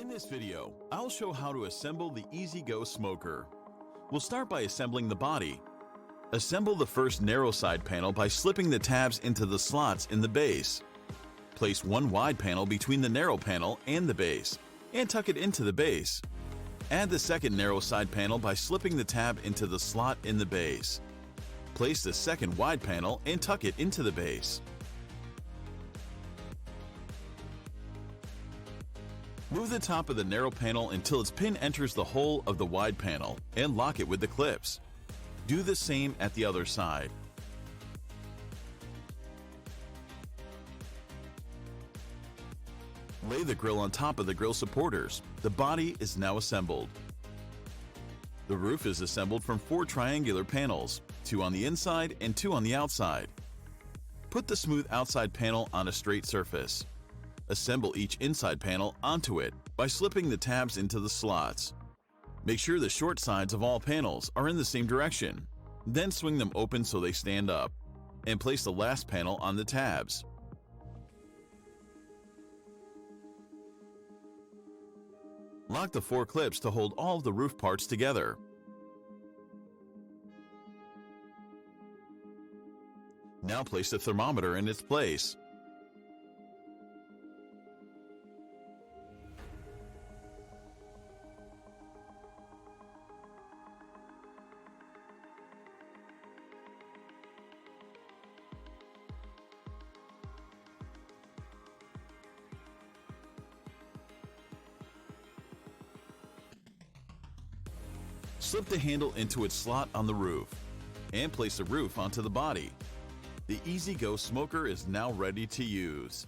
In this video, I'll show how to assemble the EasyGoSmoker. We'll start by assembling the body. Assemble the first narrow side panel by slipping the tabs into the slots in the base. Place one wide panel between the narrow panel and the base, and tuck it into the base. Add the second narrow side panel by slipping the tab into the slot in the base. Place the second wide panel and tuck it into the base. Move the top of the narrow panel until its pin enters the hole of the wide panel and lock it with the clips. Do the same at the other side. Lay the grill on top of the grill supporters. The body is now assembled. The roof is assembled from 4 triangular panels, 2 on the inside and 2 on the outside. Put the smooth outside panel on a straight surface. Assemble each inside panel onto it by slipping the tabs into the slots. Make sure the short sides of all panels are in the same direction. Then swing them open so they stand up, and place the last panel on the tabs. Lock the 4 clips to hold all of the roof parts together. Now place the thermometer in its place. Slip the handle into its slot on the roof, and place the roof onto the body. The EasyGoSmoker is now ready to use.